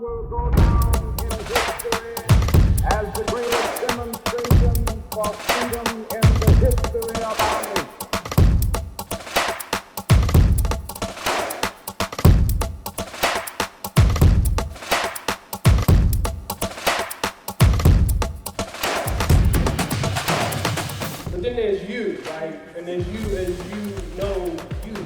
will go down in history as the greatest demonstration for freedom in the history of our nation. But then there's you, right? And there's you as you know you.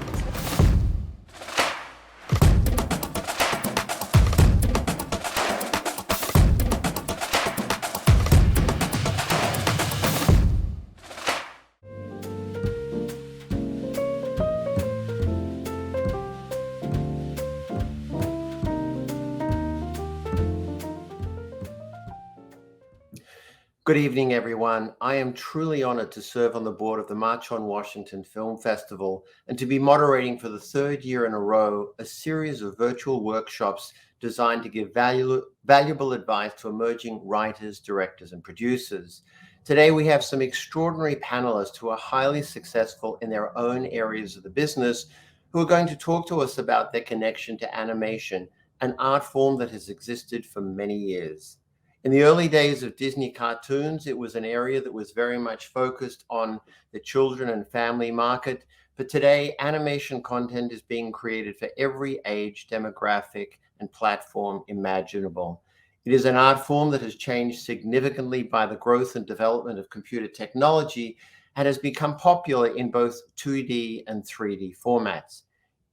Good evening, everyone. I am truly honored to serve on the board of the March on Washington Film Festival and to be moderating for the third year in a row a series of virtual workshops designed to give valuable advice to emerging writers, directors, and producers. Today, we have some extraordinary panelists who are highly successful in their own areas of the business who are going to talk to us about their connection to animation, an art form that has existed for many years. In the early days of Disney cartoons, it was an area that was very much focused on the children and family market. But today, animation content is being created for every age, demographic, and platform imaginable. It is an art form that has changed significantly by the growth and development of computer technology and has become popular in both 2D and 3D formats.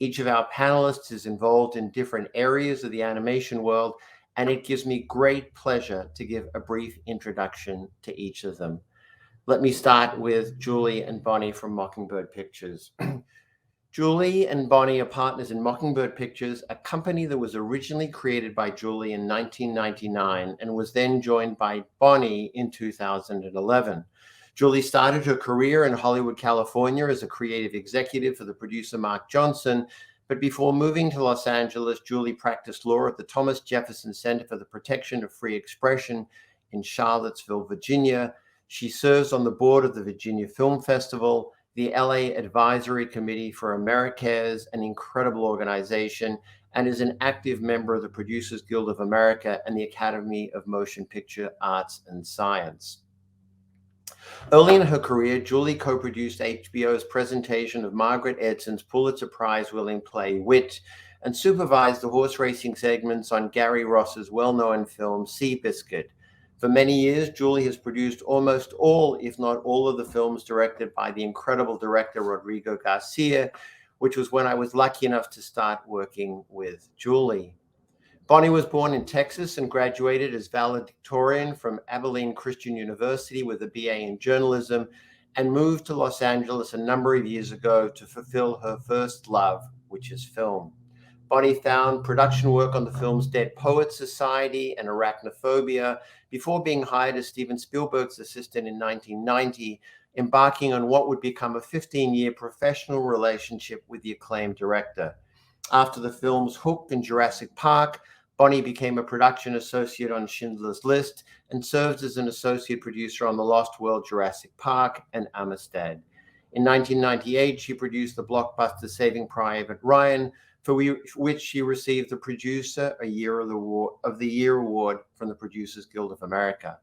Each of our panelists is involved in different areas of the animation world, and it gives me great pleasure to give a brief introduction to each of them. Let me start with Julie and Bonnie from Mockingbird Pictures. Julie and Bonnie are partners in Mockingbird Pictures, a company that was originally created by Julie in 1999 and was then joined by Bonnie in 2011. Julie started her career in Hollywood, California as a creative executive for the producer Mark Johnson. But before moving to Los Angeles, Julie practiced law at the Thomas Jefferson Center for the Protection of Free Expression in Charlottesville, Virginia. She serves on the board of the Virginia Film Festival, the LA Advisory Committee for Americares, an incredible organization, and is an active member of the Producers Guild of America and the Academy of Motion Picture Arts and Science. Early in her career, Julie co-produced HBO's presentation of Margaret Edson's Pulitzer Prize-winning play Wit and supervised the horse racing segments on Gary Ross's well-known film Seabiscuit. For many years, Julie has produced almost all, if not all, of the films directed by the incredible director Rodrigo Garcia, which was when I was lucky enough to start working with Julie. Bonnie was born in Texas and graduated as valedictorian from Abilene Christian University with a BA in journalism and moved to Los Angeles a number of years ago to fulfill her first love, which is film. Bonnie found production work on the films Dead Poets Society and Arachnophobia before being hired as Steven Spielberg's assistant in 1990, embarking on what would become a 15-year professional relationship with the acclaimed director. After the films Hook and Jurassic Park, Bonnie became a production associate on Schindler's List and served as an associate producer on The Lost World, Jurassic Park, and Amistad. In 1998, she produced the blockbuster Saving Private Ryan, for which she received the Producer of the Year Award from the Producers Guild of America.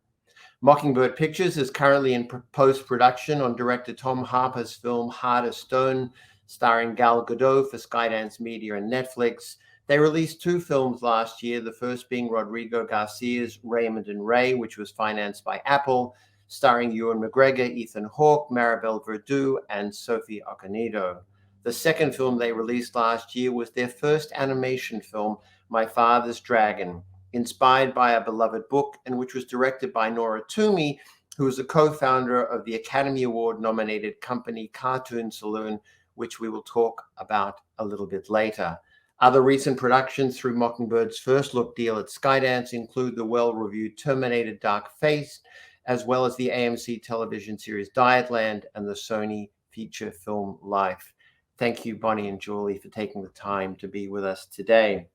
Mockingbird Pictures is currently in post-production on director Tom Harper's film Heart of Stone, starring Gal Gadot for Skydance Media and Netflix. They released two films last year, the first being Rodrigo Garcia's Raymond and Ray, which was financed by Apple, starring Ewan McGregor, Ethan Hawke, Maribel Verdú, and Sophie Okonedo. The second film they released last year was their first animation film, My Father's Dragon, inspired by a beloved book and which was directed by Nora Twomey, who is a co-founder of the Academy Award-nominated company Cartoon Saloon, which we will talk about a little bit later. Other recent productions through Mockingbird's first look deal at Skydance include the well-reviewed Terminator Dark Fate, as well as the AMC television series Dietland and the Sony feature film Life. Thank you, Bonnie and Julie, for taking the time to be with us today.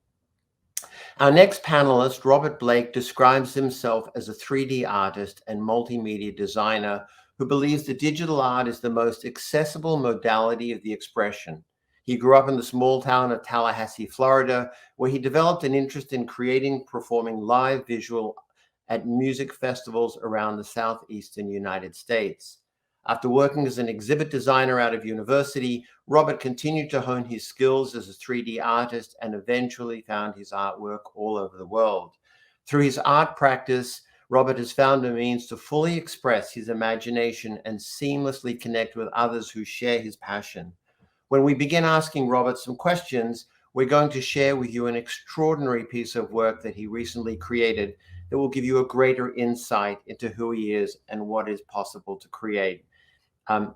Our next panelist, Robert Blake, describes himself as a 3D artist and multimedia designer who believes that digital art is the most accessible modality of the expression. He grew up in the small town of Tallahassee, Florida, where he developed an interest in creating, performing live visual at music festivals around the southeastern United States. After working as an exhibit designer out of university, Robert continued to hone his skills as a 3D artist and eventually found his artwork all over the world. Through his art practice, Robert has found a means to fully express his imagination and seamlessly connect with others who share his passion. When we begin asking Robert some questions, we're going to share with you an extraordinary piece of work that he recently created that will give you a greater insight into who he is and what is possible to create.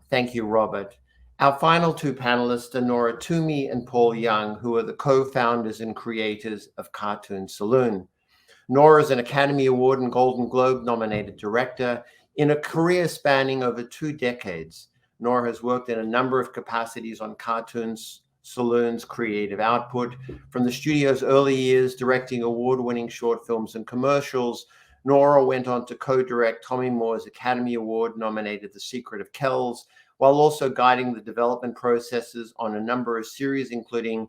Thank you, Robert. Our final two panelists are Nora Twomey and Paul Young, who are the co-founders and creators of Cartoon Saloon. Nora is an Academy Award and Golden Globe nominated director in a career spanning over 2 decades. Nora has worked in a number of capacities on Cartoon Saloon's creative output, from the studio's early years directing award-winning short films and commercials. Nora went on to co-direct Tommy Moore's Academy Award-nominated The Secret of Kells, while also guiding the development processes on a number of series, including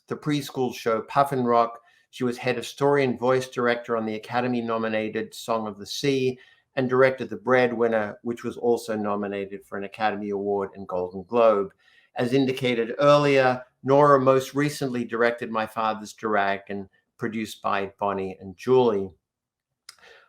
the preschool show Puffin Rock. She was head of story and voice director on the Academy-nominated Song of the Sea and directed The Breadwinner, which was also nominated for an Academy Award and Golden Globe. As indicated earlier, Nora most recently directed My Father's Dragon, produced by Bonnie and Julie.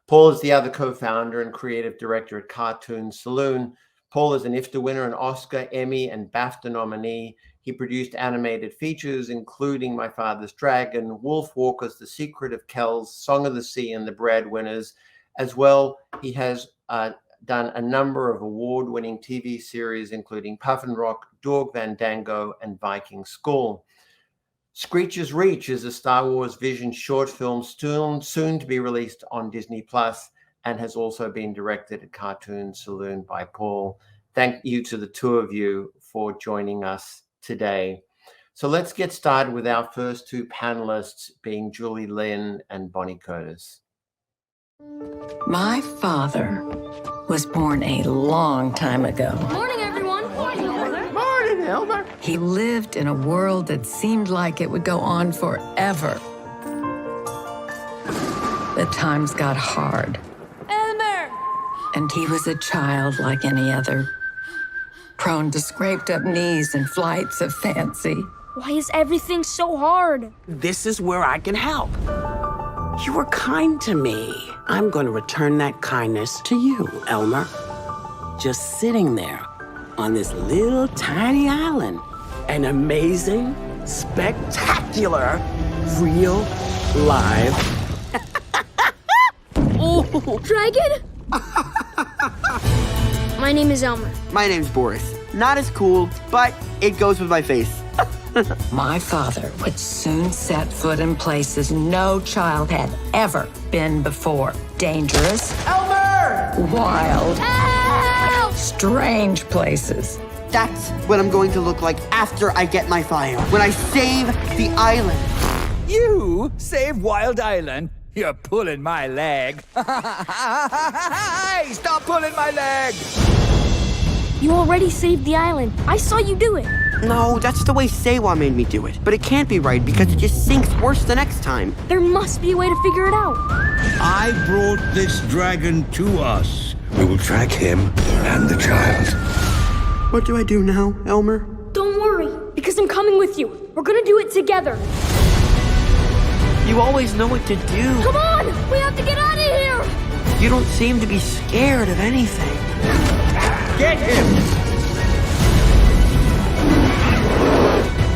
Paul is the other co-founder and creative director at Cartoon Saloon. Paul is an IFTA winner, an Oscar, Emmy, and BAFTA nominee. He produced animated features, including My Father's Dragon, Wolf Walkers, The Secret of Kells, Song of the Sea, and The Breadwinners. As well, he has done a number of award-winning TV series, including Puffin Rock, Dog Vandango, and Viking School. Screech's Reach is a Star Wars Vision short film soon to be released on Disney Plus, and has also been directed at Cartoon Saloon by Paul. Thank you to the two of you for joining us today. So let's get started with our first two panelists, being Julie Lynn and Bonnie Curtis. My father was born a long time ago. Morning, everyone. Morning, Elmer. Morning, Elmer. He lived in a world that seemed like it would go on forever. The times got hard, Elmer! and he was a child like any other, prone to scraped up knees and flights of fancy. Why is everything so hard? This is where I can help. You were kind to me. I'm going to return that kindness to you, Elmer. Just sitting there on this little tiny island. An amazing, spectacular, real, live... Oh, dragon? My name is Elmer. My name's Boris. Not as cool, but it goes with my face. My father would soon set foot in places no child had ever been before. Dangerous. Elmer! Wild. Help! Strange places. That's what I'm going to look like after I get my fire. When I save the island. You save Wild Island? You're pulling my leg. Hey, stop pulling my leg! You already saved the island. I saw you do it. No, that's the way Sewa made me do it. But it can't be right because it just sinks worse the next time. There must be a way to figure it out. I brought this dragon to us. We will track him and the child. What do I do now, Elmer? Don't worry, because I'm coming with you. We're gonna do it together. You always know what to do. Come on! We have to get out of here! You don't seem to be scared of anything. Get him!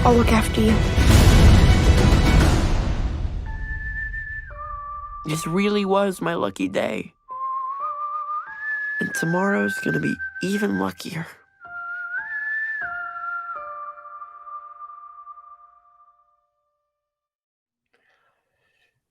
I'll look after you. This really was my lucky day. And tomorrow's gonna be even luckier.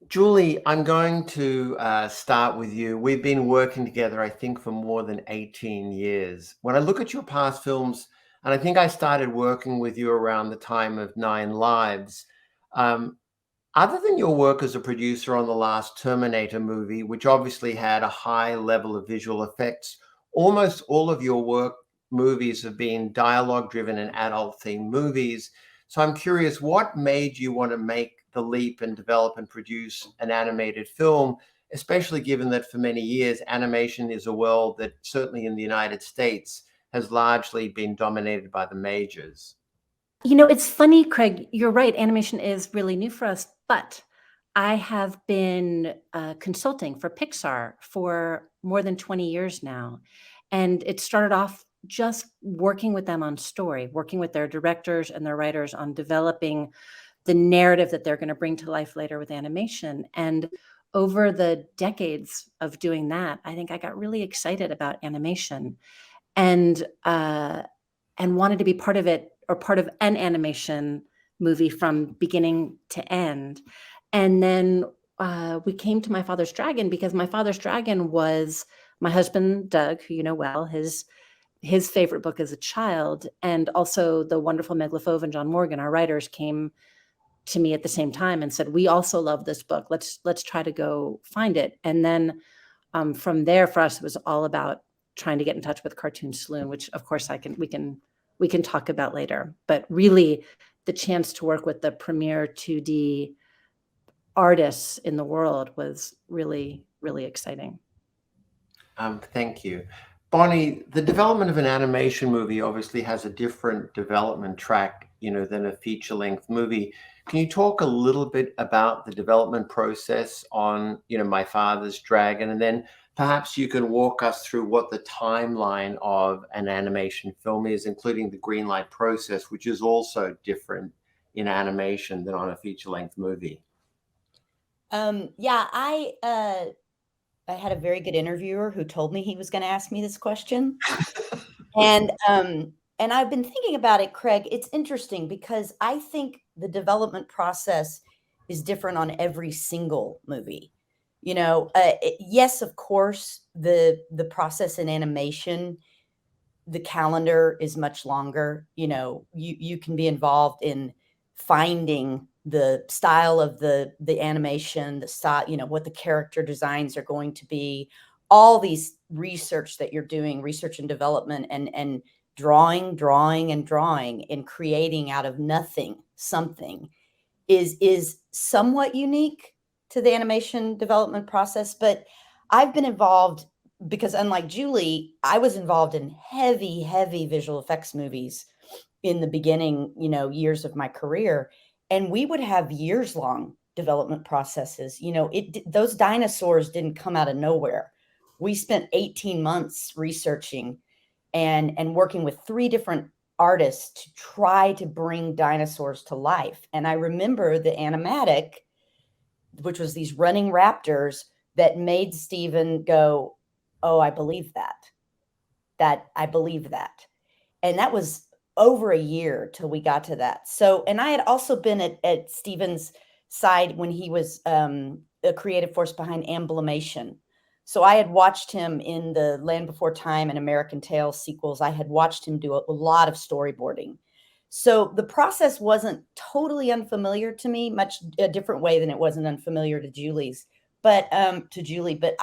Julie, I'm going to start with you. We've been working together, I think, for more than 18 years. When I look at your past films, and I think I started working with you around the time of 9 Lives, other than your work as a producer on the last Terminator movie, which obviously had a high level of visual effects, almost all of your movies have been dialogue-driven and adult-themed movies. So I'm curious, what made you want to make the leap and develop and produce an animated film, especially given that for many years, animation is a world that certainly in the United States has largely been dominated by the majors? It's funny, Craig, you're right. Animation is really new for us, but I have been consulting for Pixar for more than 20 years now. And it started off just working with them on story, working with their directors and their writers on developing the narrative that they're going to bring to life later with animation. And over the decades of doing that, I think I got really excited about animation and wanted to be part of it, or part of an animation movie from beginning to end. And then we came to My Father's Dragon because My Father's Dragon was my husband, Doug, who you know well, his favorite book as a child, and also the wonderful Meg LaFauve and John Morgan, our writers, came to me at the same time and said, "We also love this book. Let's try to go find it." And then from there, for us, it was all about trying to get in touch with Cartoon Saloon, which of course we can talk about later. But really, the chance to work with the premier 2D artists in the world was really, really exciting. Thank you. Bonnie, the development of an animation movie obviously has a different development track, than a feature-length movie. Can you talk a little bit about the development process on, My Father's Dragon, and then perhaps you can walk us through what the timeline of an animation film is, including the green light process, which is also different in animation than on a feature-length movie. Yeah, I had a very good interviewer who told me he was going to ask me this question. And I've been thinking about it, Craig. It's interesting because I think the development process is different on every single movie. Yes, of course, the process in animation, the calendar is much longer. You can be involved in finding the style of the animation, the style, what the character designs are going to be, all these research that you're doing, research and development, and drawing and creating out of nothing something is somewhat unique to the animation development process. But I've been involved because, unlike Julie, I was involved in heavy visual effects movies in the beginning, years of my career. And we would have years long development processes. Those dinosaurs didn't come out of nowhere. We spent 18 months researching and working with 3 different artists to try to bring dinosaurs to life. And I remember the animatic, which was these running raptors that made Steven go, "Oh, I believe that. I believe that." And that was over a year till we got to that. So, and I had also been at Steven's side when he was a creative force behind Amblimation. So I had watched him in the Land Before Time and American Tail sequels. I had watched him do a lot of storyboarding. So the process wasn't totally unfamiliar to me, much a different way than it wasn't unfamiliar to Julie's, but to Julie. But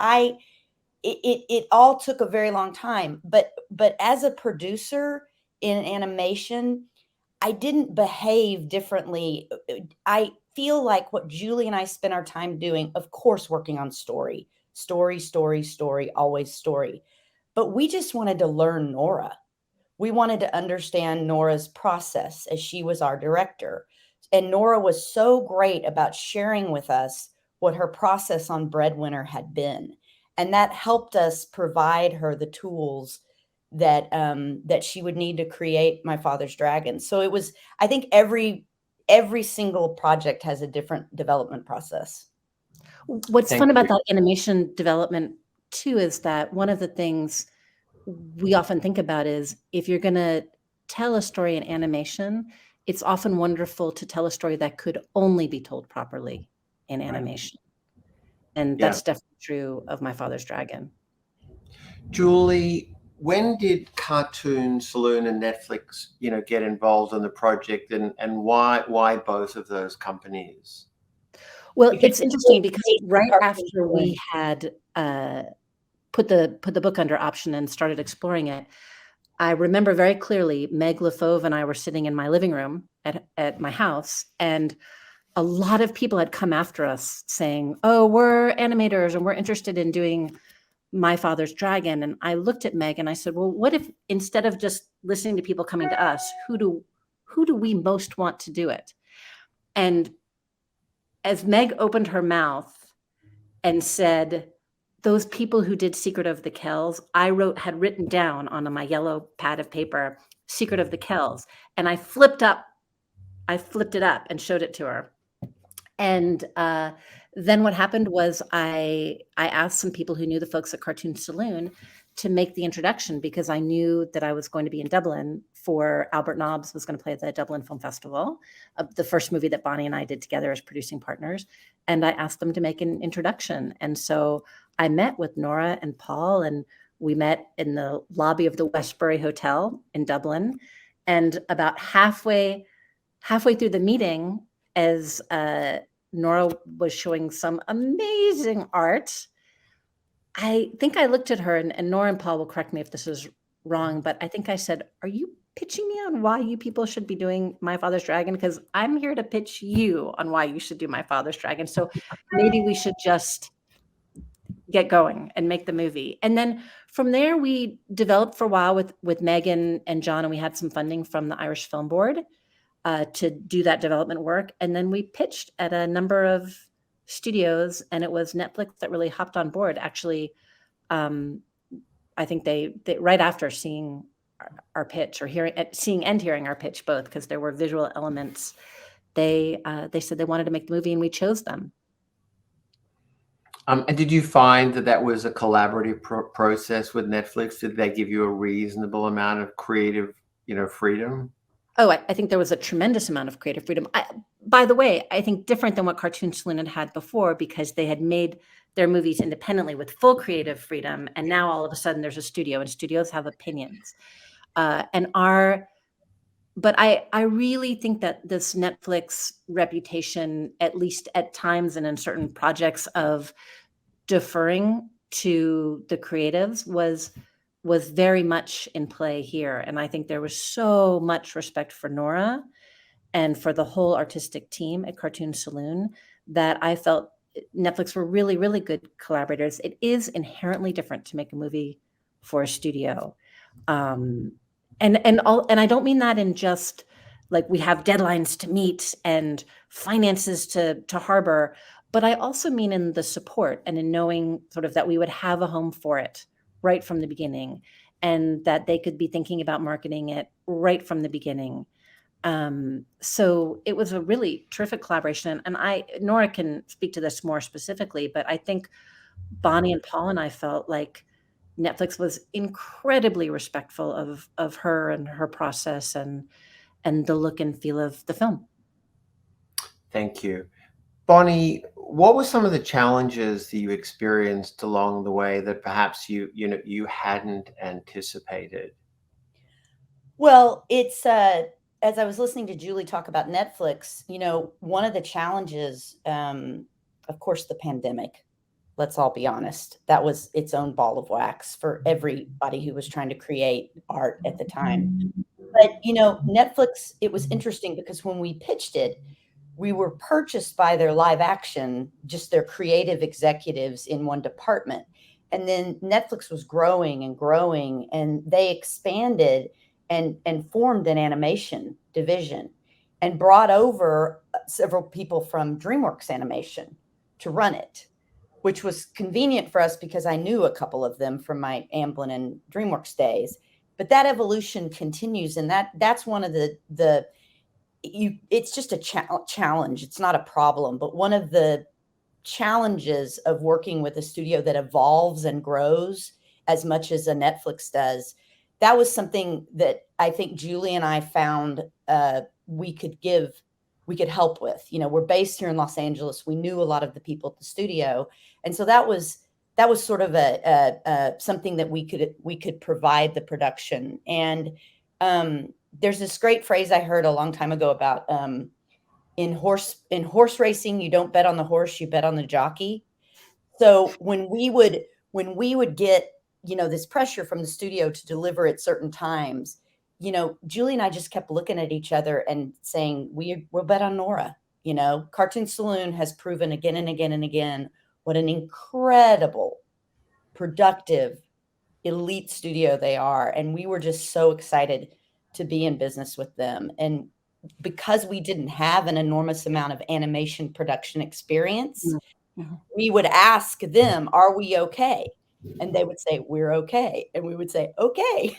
it all took a very long time. But as a producer in animation, I didn't behave differently. I feel like what Julie and I spent our time doing, of course, working on story, always story. But we just wanted to learn Nora. We wanted to understand Nora's process as she was our director. And Nora was so great about sharing with us what her process on Breadwinner had been. And that helped us provide her the tools that she would need to create My Father's Dragon. So it was, I think every single project has a different development process. What's fun about that animation development too is that one of the things we often think about is if you're going to tell a story in animation, it's often wonderful to tell a story that could only be told properly in animation. And that's definitely true of My Father's Dragon. Julie, when did Cartoon Saloon and Netflix, get involved in the project, and why both of those companies? Well, it's interesting because right after we had put the book under option and started exploring it, I remember very clearly Meg LaFauve and I were sitting in my living room at my house, and a lot of people had come after us saying, "Oh, we're animators and we're interested in doing My Father's Dragon." And I looked at Meg and I said, "Well, what if instead of just listening to people coming to us, who do we most want to do it?" And as Meg opened her mouth and said, "Those people who did Secret of the Kells," had written down on my yellow pad of paper, "Secret of the Kells." And I flipped it up and showed it to her. And then what happened was I asked some people who knew the folks at Cartoon Saloon to make the introduction, because I knew that I was going to be in Dublin for Albert Nobbs was going to play at the Dublin Film Festival, the first movie that Bonnie and I did together as producing partners. And I asked them to make an introduction. And so I met with Nora and Paul, and we met in the lobby of the Westbury Hotel in Dublin. And about halfway through the meeting, as Nora was showing some amazing art, I think I looked at her, and Nora and Paul will correct me if this is wrong, but I think I said, "Are you pitching me on why you people should be doing My Father's Dragon? Because I'm here to pitch you on why you should do My Father's Dragon. So maybe we should just get going and make the movie." And then from there, we developed for a while with Megan and John, and we had some funding from the Irish Film Board to do that development work. And then we pitched at a number of studios, and it was Netflix that really hopped on board. Actually, I think they right after seeing our pitch, or seeing and hearing our pitch both, because there were visual elements, they said they wanted to make the movie, and we chose them. And did you find that was a collaborative process with Netflix? Did they give you a reasonable amount of creative, freedom? Oh, I think there was a tremendous amount of creative freedom. By the way, I think different than what Cartoon Saloon had before, because they had made their movies independently with full creative freedom. And now all of a sudden there's a studio, and studios have opinions. But I really think that this Netflix reputation, at least at times and in certain projects, of deferring to the creatives was very much in play here. And I think there was so much respect for Nora and for the whole artistic team at Cartoon Saloon that I felt Netflix were really, really good collaborators. It is inherently different to make a movie for a studio. And I don't mean that in just like we have deadlines to meet and finances to harbor, but I also mean in the support and in knowing sort of that we would have a home for it right from the beginning, and that they could be thinking about marketing it right from the beginning. So it was a really terrific collaboration. And Nora can speak to this more specifically, but I think Bonnie and Paul and I felt like Netflix was incredibly respectful of her and her process and the look and feel of the film. Thank you. Bonnie, what were some of the challenges that you experienced along the way that perhaps you hadn't anticipated? Well, it's as I was listening to Julie talk about Netflix, one of the challenges, of course, the pandemic. Let's all be honest. That was its own ball of wax for everybody who was trying to create art at the time. But, Netflix, it was interesting because when we pitched it, we were purchased by their live action, just their creative executives in one department. And then Netflix was growing and growing, and they expanded and formed an animation division and brought over several people from DreamWorks Animation to run it, which was convenient for us because I knew a couple of them from my Amblin and DreamWorks days. But that evolution continues, and that's one of it's just a challenge. It's not a problem, but one of the challenges of working with a studio that evolves and grows as much as a Netflix does. That was something that I think Julie and I found we could help with. We're based here in Los Angeles. We knew a lot of the people at the studio, and so that was sort of a something that we could provide the production. And there's this great phrase I heard a long time ago about in horse racing, you don't bet on the horse, you bet on the jockey. So when we would get this pressure from the studio to deliver at certain times, Julie and I just kept looking at each other and saying, we'll bet on Nora. Cartoon Saloon has proven again and again and again what an incredible, productive, elite studio they are. And we were just so excited to be in business with them. And because we didn't have an enormous amount of animation production experience, we would ask them, are we okay? And they would say, we're okay. And we would say, okay.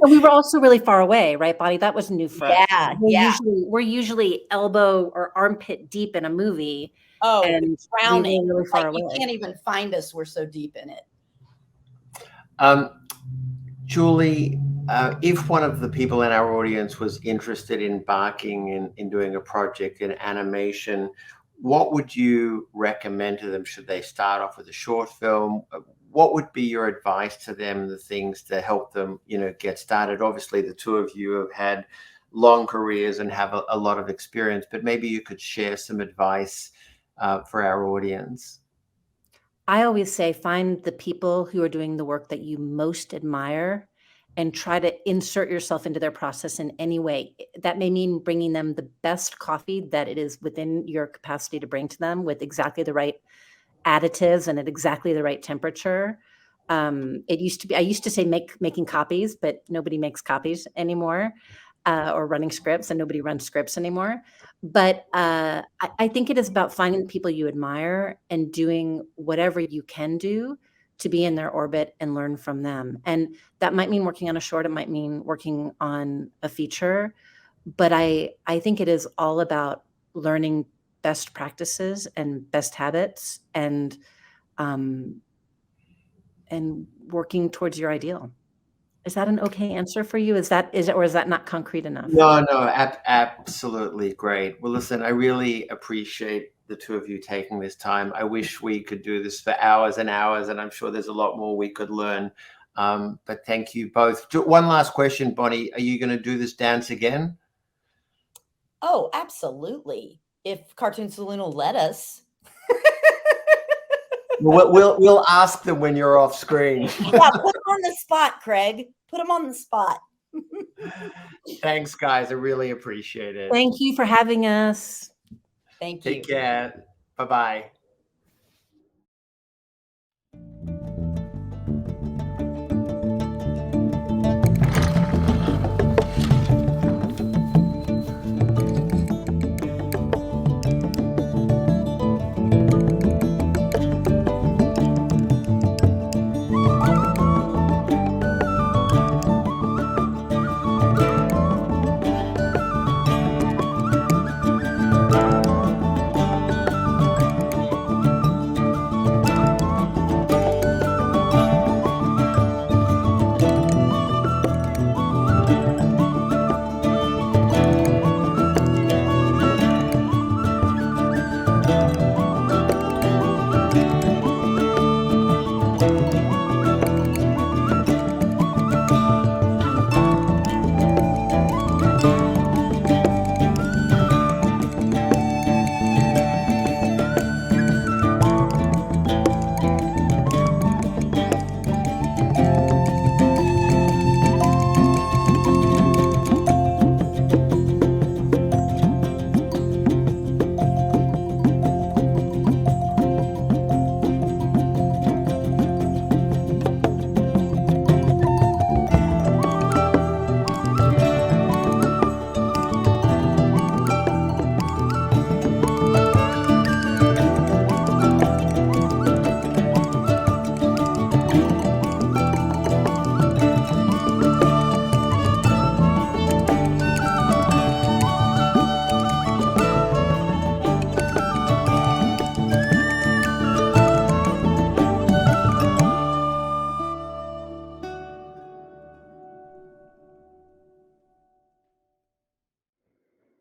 We were also really far away, right, Bonnie? That was new for us. Yeah. We're usually elbow or armpit deep in a movie. Oh, and drowning. Really far away. You can't even find us. We're so deep in it. Julie, if one of the people in our audience was interested in embarking in doing a project in animation, what would you recommend to them? Should they start off with a short film? What would be your advice to them, the things to help them, get started? Obviously, the two of you have had long careers and have a lot of experience, but maybe you could share some advice for our audience. I always say, find the people who are doing the work that you most admire and try to insert yourself into their process in any way. That may mean bringing them the best coffee that it is within your capacity to bring to them with exactly the right additives and at exactly the right temperature. I used to say making copies, but nobody makes copies anymore, or running scripts, and nobody runs scripts anymore. But I think it is about finding the people you admire and doing whatever you can do to be in their orbit and learn from them. And that might mean working on a short, it might mean working on a feature, but I think it is all about learning best practices and best habits and working towards your ideal. Is that an okay answer for you? Is that not concrete enough? No, absolutely great. Well, listen, I really appreciate the two of you taking this time. I wish we could do this for hours and hours, and I'm sure there's a lot more we could learn. But thank you both. One last question, Bonnie. Are you going to do this dance again? Oh, absolutely. If Cartoon Saloon will let us. We'll ask them when you're off screen. Yeah, put them on the spot, Craig. Put them on the spot. Thanks, guys. I really appreciate it. Thank you for having us. Thank you. Take care. Bye-bye.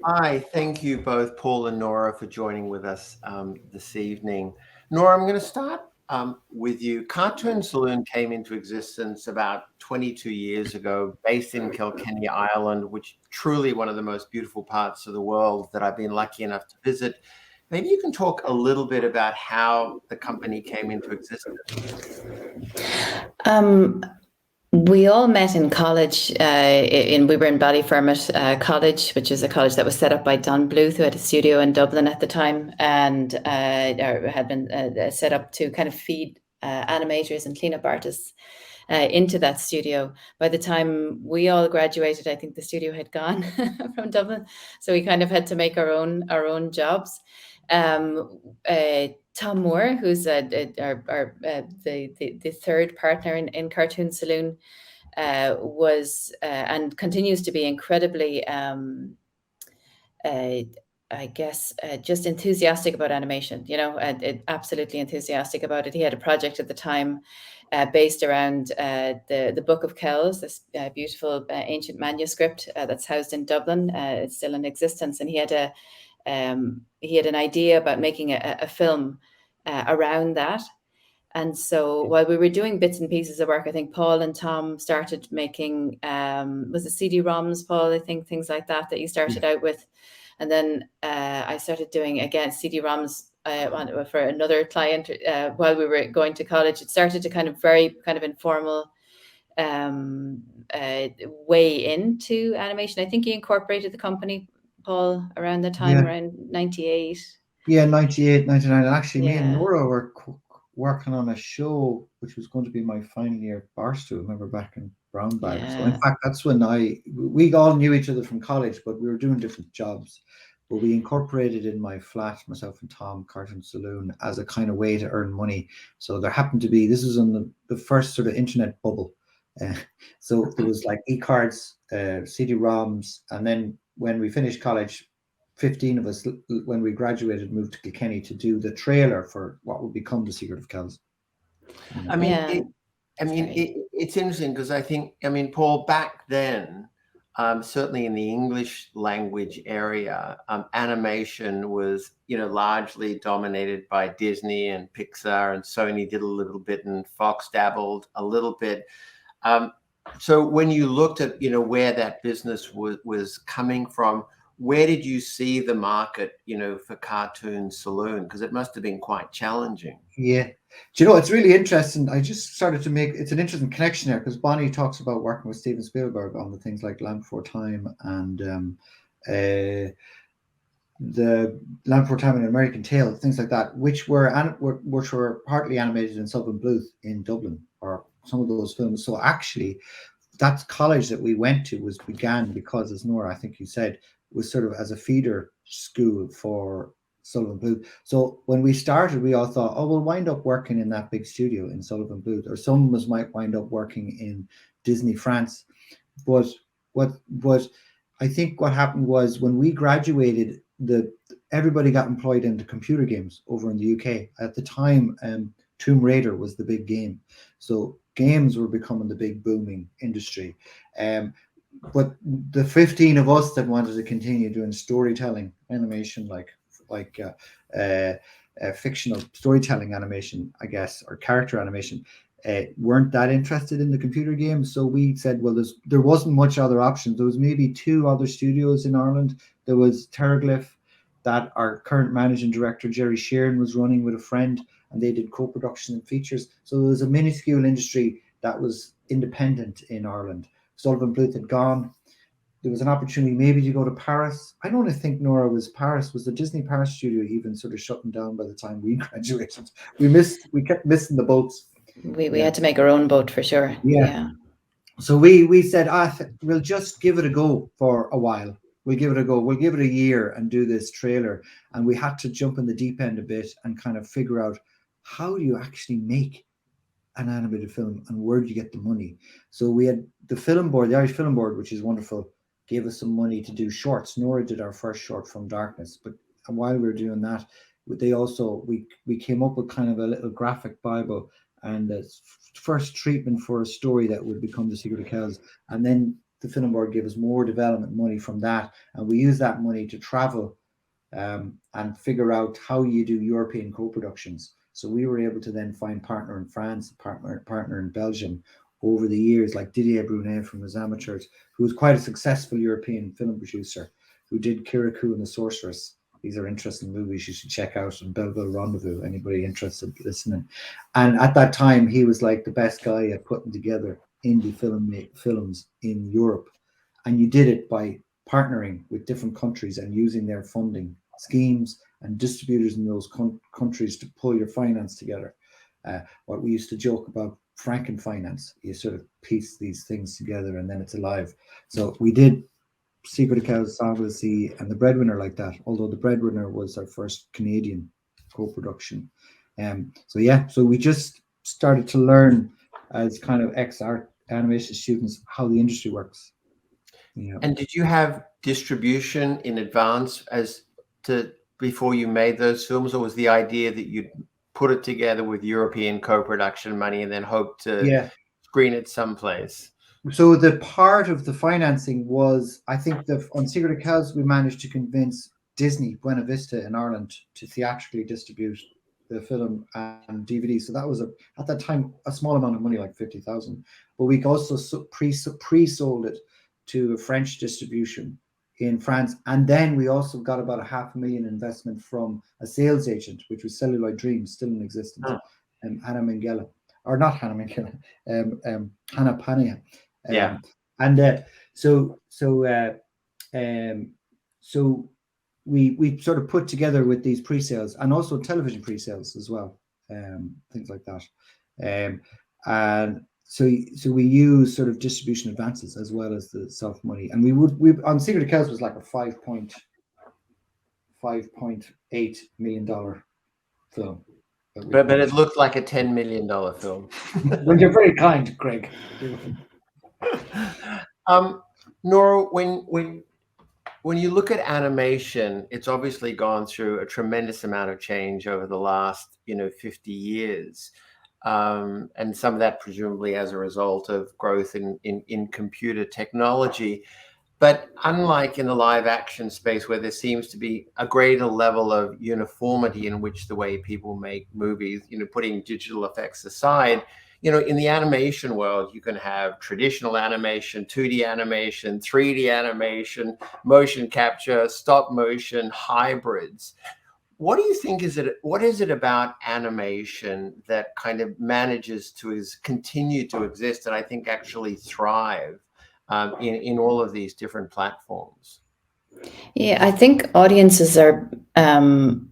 Hi, thank you both, Paul and Nora, for joining with us this evening. Nora, I'm going to start with you. Cartoon Saloon came into existence about 22 years ago, based in Kilkenny, Ireland, which truly one of the most beautiful parts of the world that I've been lucky enough to visit. Maybe you can talk a little bit about how the company came into existence. We all met in college. We were in Ballyfermot College, which is a college that was set up by Don Bluth, who had a studio in Dublin at the time, and had been set up to kind of feed animators and cleanup artists into that studio. By the time we all graduated, I think the studio had gone from Dublin, so we kind of had to make our own jobs. Tom Moore, who's the third partner in Cartoon Saloon, was and continues to be incredibly, I guess, just enthusiastic about animation. Absolutely enthusiastic about it. He had a project at the time based around the Book of Kells, this beautiful ancient manuscript that's housed in Dublin. It's still in existence, and he had an idea about making a film around that. And so while we were doing bits and pieces of work, I think Paul and Tom started making, was it CD-ROMs, Paul? I think things like that you started out with. And then I started doing, again, CD-ROMs for another client while we were going to college. It started to kind of very kind of informal way into animation. I think you incorporated the company, Paul, around the time, around 98. Yeah, 98, 99. And actually, me and Nora were working on a show which was going to be my final year at Barstow. I remember back in Brown Bag. So in fact, that's when we all knew each other from college, but we were doing different jobs. But we incorporated in my flat, myself and Tom, Cartoon Saloon, as a kind of way to earn money. So there happened to be, this was on the first sort of internet bubble. So there was like e-cards, CD-ROMs, and then when we finished college, 15 of us, when we graduated, moved to Kilkenny to do the trailer for what would become The Secret of Kells. I mean, it's interesting because I think, Paul, back then, certainly in the English language area, animation was, largely dominated by Disney and Pixar, and Sony did a little bit, and Fox dabbled a little bit. So when you looked at, where that business was coming from, where did you see the market, for Cartoon Saloon? Because it must have been quite challenging. Yeah. Do you know, it's really interesting. I just started to it's an interesting connection there because Bonnie talks about working with Steven Spielberg on the things like Land Before Time and the Land Before Time and American Tail, things like that, which were partly animated in Saloon Bluth in Dublin, or some of those films. So actually, that college that we went to began because, as Nora, I think you said, was sort of as a feeder school for Sullivan Bluth. So when we started, we all thought, we'll wind up working in that big studio in Sullivan Bluth, or some of us might wind up working in Disney France. But what I think what happened was when we graduated, everybody got employed into computer games over in the UK. At the time, Tomb Raider was the big game. So games were becoming the big booming industry. But the 15 of us that wanted to continue doing storytelling animation, like fictional storytelling animation, I guess, or character animation, weren't that interested in the computer games. So we said, well, there wasn't much other options. There was maybe 2 other studios in Ireland. There was Terraglyph, that our current managing director, Jerry Sheeran, was running with a friend, and they did co-production and features. So there was a minuscule industry that was independent in Ireland. Sullivan Bluth had gone. There was an opportunity maybe to go to Paris. I don't think Nora was the Disney Paris studio even sort of shutting down by the time we graduated. We kept missing the boats. We had to make our own boat for sure. Yeah. So we said, we'll just give it a go for a while. We'll give it a go. We'll give it a year and do this trailer. And we had to jump in the deep end a bit and kind of figure out, how do you actually make an animated film and where do you get the money? So we had the Irish Film Board, which is wonderful, gave us some money to do shorts. Nora did our first short, From Darkness. But while we were doing that, we came up with kind of a little graphic Bible and the first treatment for a story that would become The Secret of Kells. And then the Film Board gave us more development money from that. And we used that money to travel and figure out how you do European co-productions. So we were able to then find partner in France, partner in Belgium over the years, like Didier Brunet from Les Amateurs, who was quite a successful European film producer, who did Kirikou and the Sorceress. These are interesting movies you should check out, and Belleville Rendezvous, anybody interested listening. And at that time, he was like the best guy at putting together indie films in Europe, and you did it by partnering with different countries and using their funding schemes and distributors in those countries to pull your finance together. What we used to joke about Frankenfinance, you sort of piece these things together and then it's alive. So we did Secret of Cows, Song of the Sea, and The Breadwinner like that, although The Breadwinner was our first Canadian co-production. So we just started to learn as kind of ex-art animation students how the industry works. And did you have distribution in advance as to before you made those films, or was the idea that you'd put it together with European co-production money and then hope to screen it someplace? So the part of the financing was, I think, on Secret of Cows, we managed to convince Disney Buena Vista in Ireland to theatrically distribute the film and DVD. So that was at that time a small amount of money, like 50,000. But we also pre-sold it to a French distribution in France, and then we also got about $500,000 investment from a sales agent, which was Celluloid Dreams, still in existence, Hannah Minghella, or not Hannah Minghella, Hannah Pania. So we sort of put together with these pre-sales and also television pre-sales as well, things like that, and so we use sort of distribution advances as well as the soft money, and we on Secret of Cows was like a $5.8 million film. But it looked like a $10 million film. Well, you're very kind, Craig. Nora, when you look at animation, it's obviously gone through a tremendous amount of change over the last 50 years. And some of that presumably as a result of growth in computer technology. But unlike in the live action space, where there seems to be a greater level of uniformity in which the way people make movies, putting digital effects aside, in the animation world, you can have traditional animation, 2D animation, 3D animation, motion capture, stop motion, hybrids. What do you think what is it about animation that kind of manages to continue to exist and I think actually thrive in all of these different platforms? Yeah, I think audiences are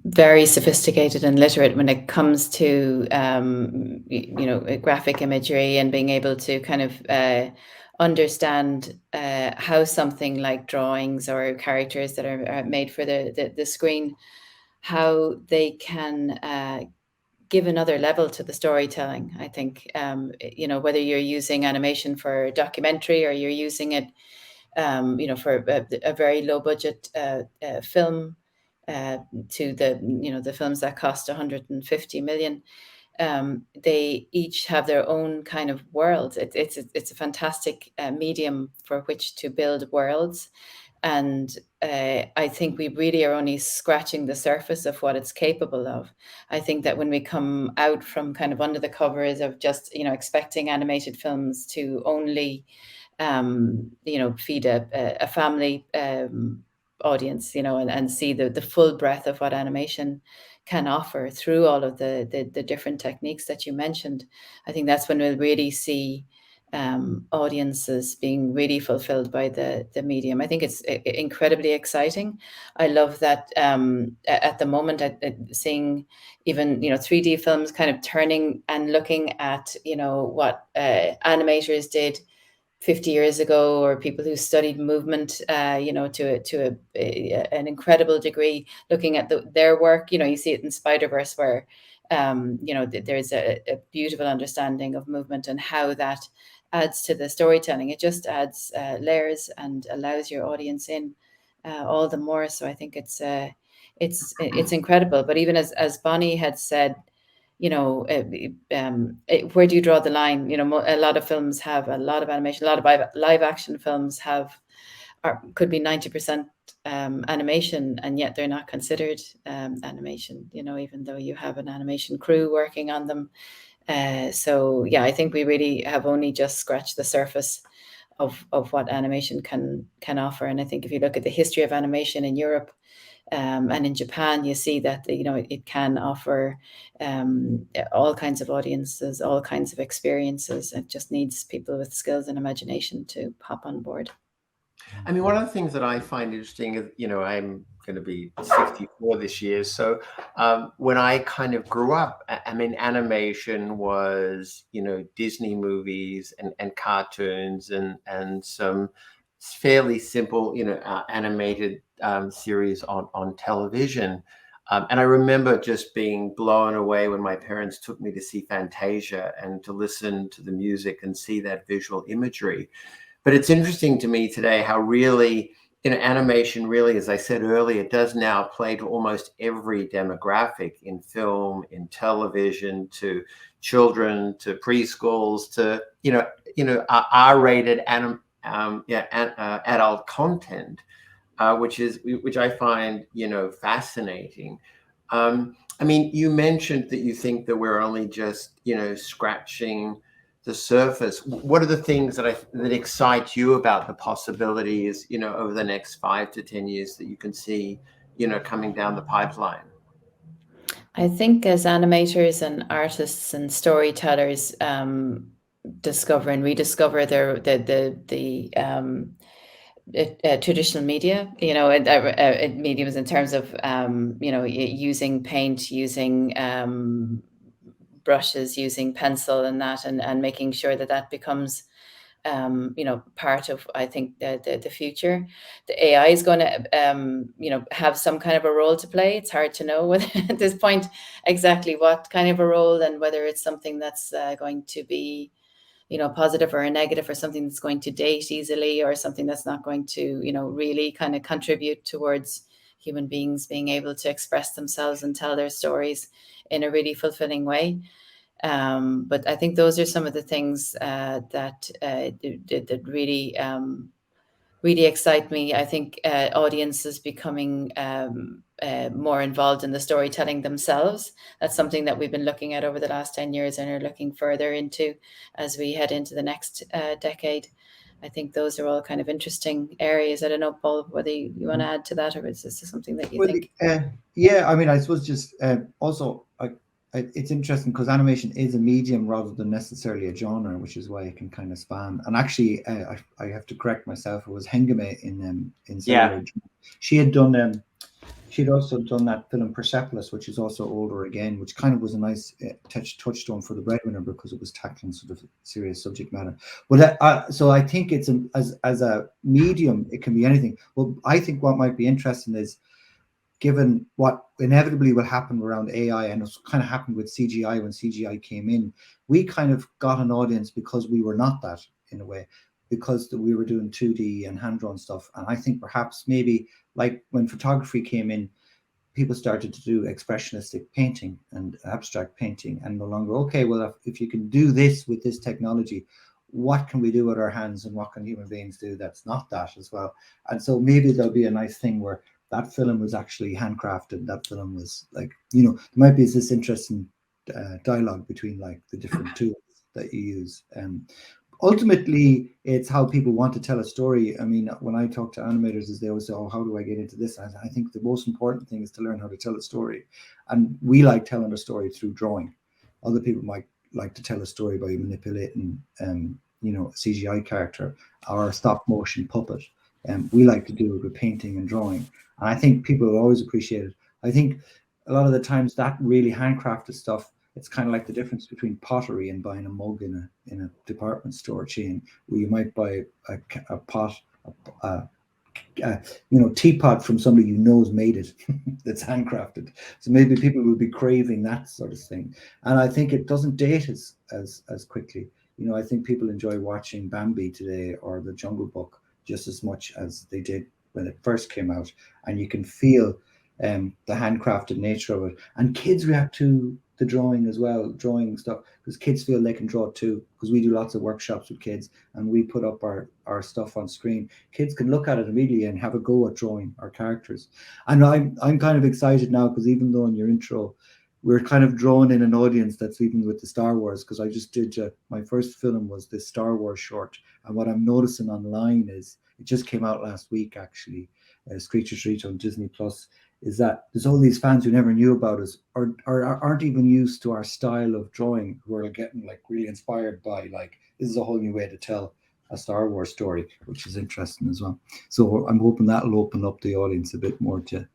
very sophisticated and literate when it comes to graphic imagery and being able to kind of understand how something like drawings or characters that are made for the screen, how they can give another level to the storytelling. I think whether you're using animation for a documentary or you're using it for a very low budget film to the films that cost 150 million, they each have their own kind of world. It's a fantastic medium for which to build worlds. And I think we really are only scratching the surface of what it's capable of. I think that when we come out from kind of under the covers of just, expecting animated films to only, feed a family audience, and see the full breadth of what animation can offer through all of the different techniques that you mentioned, I think that's when we'll really see audiences being really fulfilled by the medium. I think it's incredibly exciting. I love that at the moment seeing even 3D films kind of turning and looking at what animators did 50 years ago, or people who studied movement to an incredible degree, looking at their work. You see it in Spider-Verse where there's a beautiful understanding of movement and how that adds to the storytelling. It just adds layers and allows your audience in all the more. So I think it's incredible. But even as Bonnie had said, where do you draw the line? A lot of films have a lot of animation. A lot of live action films could be 90% animation, and yet they're not considered animation. Even though you have an animation crew working on them. So yeah, I think we really have only just scratched the surface of what animation can offer. And I think if you look at the history of animation in Europe, And in Japan, you see that it can offer all kinds of audiences, all kinds of experiences. It just needs people with skills and imagination to hop on board. I mean, one of the things that I find interesting is, I'm going to be 64 this year. So when I kind of grew up, I mean, animation was, Disney movies and cartoons and some fairly simple, animated series on television. And I remember just being blown away when my parents took me to see Fantasia and to listen to the music and see that visual imagery. But it's interesting to me today how really, animation really, as I said earlier, does now play to almost every demographic in film, in television, to children, to preschools, to, R-rated adult content, which I find, fascinating. I mean, you mentioned that you think that we're only just, scratching the surface. What are the things that excite you about the possibilities, over the next 5 to 10 years that you can see, coming down the pipeline? I think as animators and artists and storytellers discover and rediscover the traditional media, mediums in terms of using paint, using brushes, using pencil and that, and making sure that becomes part of, I think, the future. The AI is going to have some kind of a role to play. It's hard to know whether, at this point exactly what kind of a role, and whether it's something that's going to be positive or a negative, or something that's going to date easily, or something that's not going to really kind of contribute towards human beings being able to express themselves and tell their stories in a really fulfilling way. But I think those are some of the things that really really excite me. I think audiences becoming more involved in the storytelling themselves. That's something that we've been looking at over the last 10 years and are looking further into as we head into the next decade. I think those are all kind of interesting areas. I don't know, Paul, whether you want to add to that, or is this something that you think? Yeah, I mean, I suppose just also, it's interesting because animation is a medium rather than necessarily a genre, which is why it can kind of span. And actually, I have to correct myself. It was Hengame in Yeah. She had done she'd also done that film Persepolis, which is also older again, which kind of was a nice touchstone for The Breadwinner because it was tackling sort of serious subject matter. Well, so I think it's as a medium, it can be anything. Well, I think what might be interesting is, given what inevitably will happen around AI, and it's kind of happened with CGI when CGI came in, we kind of got an audience because we were not that, in a way, because we were doing 2D and hand-drawn stuff. And I think perhaps maybe like when photography came in, people started to do expressionistic painting and abstract painting, and no longer, okay, well, if you can do this with this technology, what can we do with our hands, and what can human beings do that's not that as well? And so maybe there'll be a nice thing where that film was actually handcrafted. That film was like, there might be this interesting dialogue between like the different tools that you use. Ultimately, it's how people want to tell a story. I mean, when I talk to animators, they always say, "Oh, how do I get into this?" I think the most important thing is to learn how to tell a story. And we like telling a story through drawing. Other people might like to tell a story by manipulating, a CGI character or a stop motion puppet. We like to do it with painting and drawing. And I think people will always appreciate it. I think a lot of the times that really handcrafted stuff, it's kind of like the difference between pottery and buying a mug in a department store chain, where you might buy a pot, teapot from somebody you know has made it that's handcrafted. So maybe people will be craving that sort of thing. And I think it doesn't date as quickly. I think people enjoy watching Bambi today or The Jungle Book just as much as they did when it first came out. And you can feel the handcrafted nature of it. And kids react to the drawing as well, drawing stuff, because kids feel they can draw too, because we do lots of workshops with kids and we put up our stuff on screen. Kids can look at it immediately and have a go at drawing our characters. And I'm kind of excited now, because even though in your intro we're kind of drawing in an audience that's even with the Star Wars, because I just did my first film was this Star Wars short, and what I'm noticing online is, it just came out last week actually, Screech or Treat on Disney Plus. is that there's all these fans who never knew about us or aren't even used to our style of drawing, who are getting like really inspired by like, this is a whole new way to tell a Star Wars story, which is interesting as well. So I'm hoping that'll open up the audience a bit more to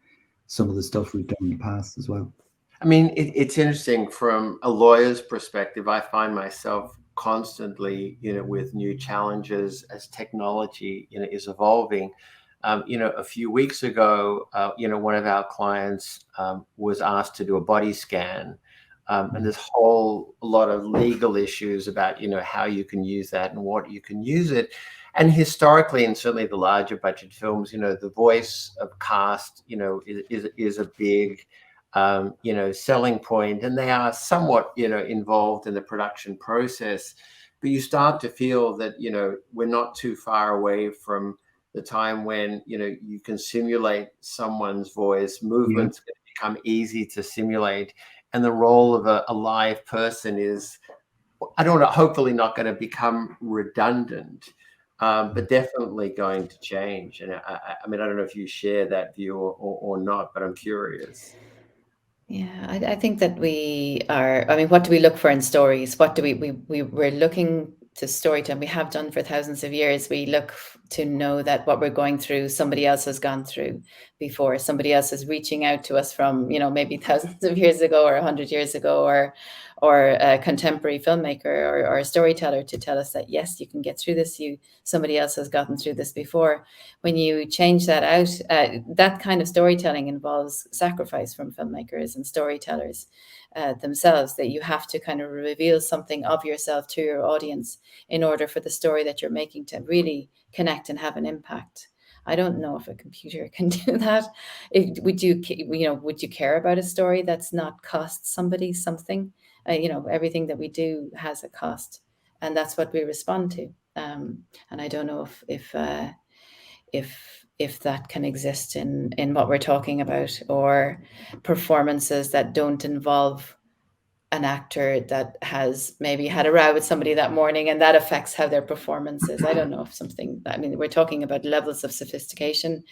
some of the stuff we've done in the past as well. I mean, it's interesting from a lawyer's perspective. I find myself constantly, with new challenges as technology, is evolving. A few weeks ago, one of our clients was asked to do a body scan. And there's a whole lot of legal issues about, how you can use that and what you can use it. And historically, and certainly the larger budget films, the voice of cast, is a big, selling point. And they are somewhat, involved in the production process. But you start to feel that, we're not too far away from the time when, you can simulate someone's voice. Movement's going to become easy to simulate. And the role of a live person is, hopefully not going to become redundant, but definitely going to change. And I mean, I don't know if you share that view or not, but I'm curious. Yeah, I think that what do we look for in stories? What do we're looking to storytelling. We have done for thousands of years. We look to know that what we're going through, somebody else has gone through before. Somebody else is reaching out to us from, maybe thousands of years ago or 100 years ago, or a contemporary filmmaker or a storyteller to tell us that, yes, you can get through this. Somebody else has gotten through this before. When you change that out, that kind of storytelling involves sacrifice from filmmakers and storytellers themselves, that you have to kind of reveal something of yourself to your audience in order for the story that you're making to really connect and have an impact. I don't know if a computer can do that. Would you care about a story that's not cost somebody something? Everything that we do has a cost, and that's what we respond to. And I don't know if that can exist in what we're talking about, or performances that don't involve an actor that has maybe had a row with somebody that morning and that affects how their performance is. I don't know if we're talking about levels of sophistication,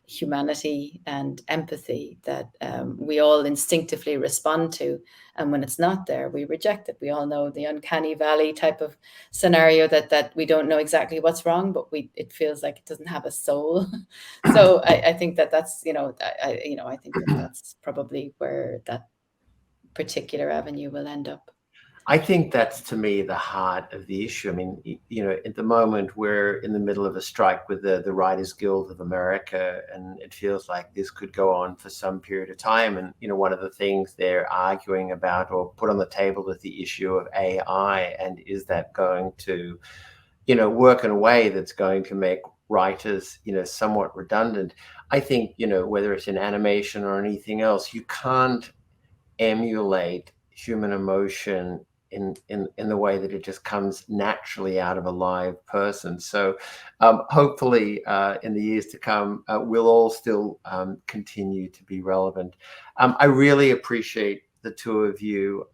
humanity and empathy that we all instinctively respond to. And when it's not there, we reject it. We all know the uncanny valley type of scenario that we don't know exactly what's wrong, but it feels like it doesn't have a soul. So I think that's, I think that's probably where that particular avenue will end up. I think that's, to me, the heart of the issue. I mean, at the moment we're in the middle of a strike with the Writers Guild of America, and it feels like this could go on for some period of time. And, one of the things they're arguing about or put on the table is the issue of AI. And is that going to, work in a way that's going to make writers, somewhat redundant? I think, whether it's in animation or anything else, you can't emulate human emotion in the way that it just comes naturally out of a live person. So hopefully in the years to come, we'll all still continue to be relevant. I really appreciate the two of you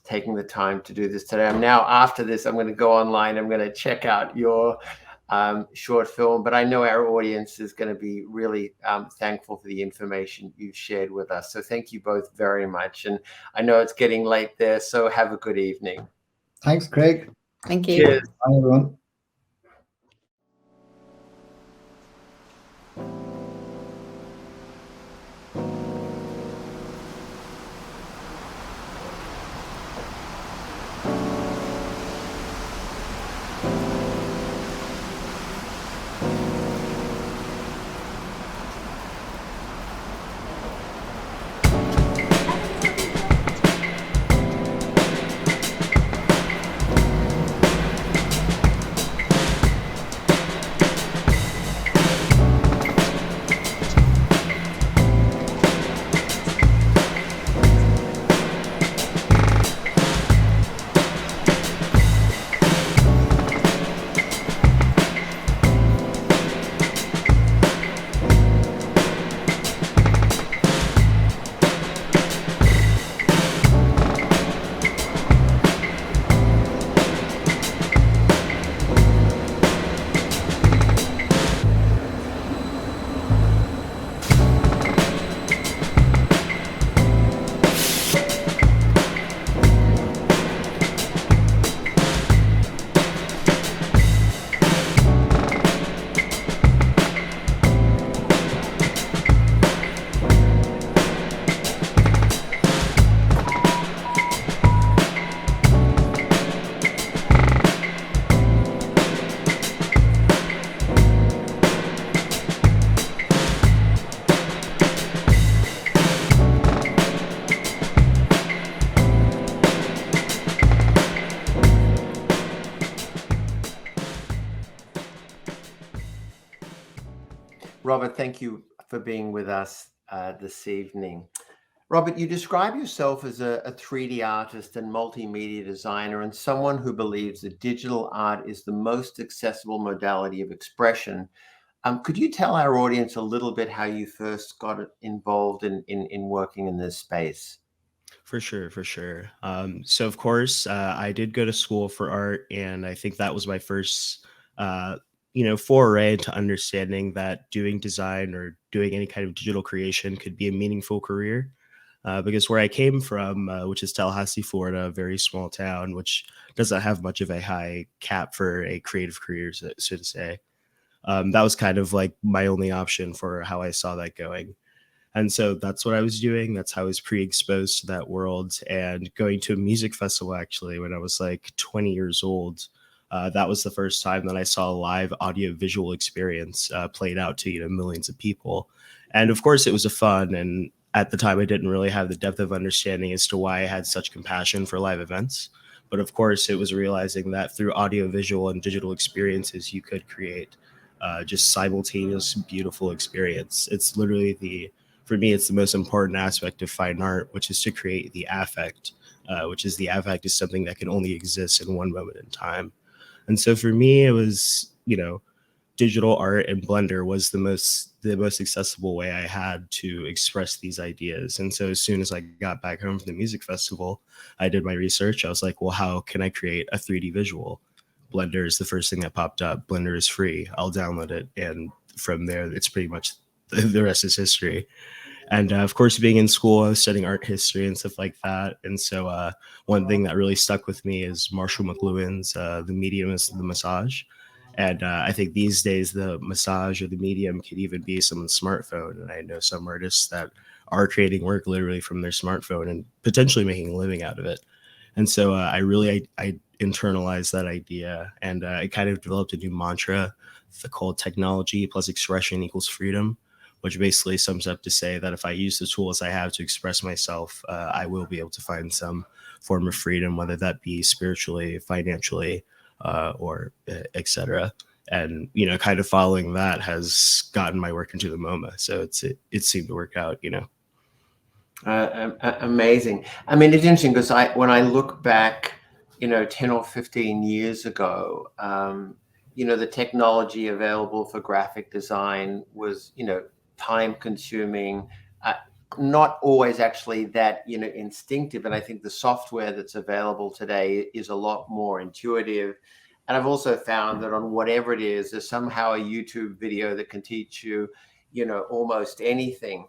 taking the time to do this today. Now, after this, I'm going to go online. I'm going to check out your short film, but I know our audience is going to be really thankful for the information you've shared with us. So thank you both very much. And I know it's getting late there, so have a good evening. Thanks, Craig. Thank you. Cheers. Bye, everyone. Robert, thank you for being with us this evening. Robert, you describe yourself as a 3D artist and multimedia designer and someone who believes that digital art is the most accessible modality of expression. Could you tell our audience a little bit how you first got involved in working in this space? For sure, for sure. So of course, I did go to school for art, and I think that was my first, foray into understanding that doing design or doing any kind of digital creation could be a meaningful career. Because where I came from, which is Tallahassee, Florida, a very small town, which doesn't have much of a high cap for a creative career, so to say. That was kind of like my only option for how I saw that going. And so that's what I was doing. That's how I was pre-exposed to that world. And going to a music festival, actually, when I was like 20 years old, that was the first time that I saw a live audio visual experience played out to, millions of people. And of course, it was a fun. And at the time, I didn't really have the depth of understanding as to why I had such compassion for live events. But of course, it was realizing that through audio visual and digital experiences, you could create just simultaneous, beautiful experience. It's literally for me, it's the most important aspect of fine art, which is to create the affect, which is the affect is something that can only exist in one moment in time. And so for me, it was, digital art and Blender was the most accessible way I had to express these ideas. And so as soon as I got back home from the music festival, I did my research. I was like, well, how can I create a 3D visual? Blender is the first thing that popped up. Blender is free. I'll download it. And from there, it's pretty much the rest is history. And of course, being in school, I was studying art history and stuff like that. And so one thing that really stuck with me is Marshall McLuhan's The Medium is the Massage. And I think these days, the massage or the medium could even be someone's smartphone. And I know some artists that are creating work literally from their smartphone and potentially making a living out of it. And so I internalized that idea, and I kind of developed a new mantra called technology plus expression equals freedom, which basically sums up to say that if I use the tools I have to express myself, I will be able to find some form of freedom, whether that be spiritually, financially, or etc. And, kind of following that has gotten my work into the MoMA. So it seemed to work out, Amazing. I mean, it's interesting because when I look back, 10 or 15 years ago, the technology available for graphic design was, time consuming, not always actually that, instinctive. And I think the software that's available today is a lot more intuitive. And I've also found that on whatever it is, there's somehow a YouTube video that can teach you, almost anything.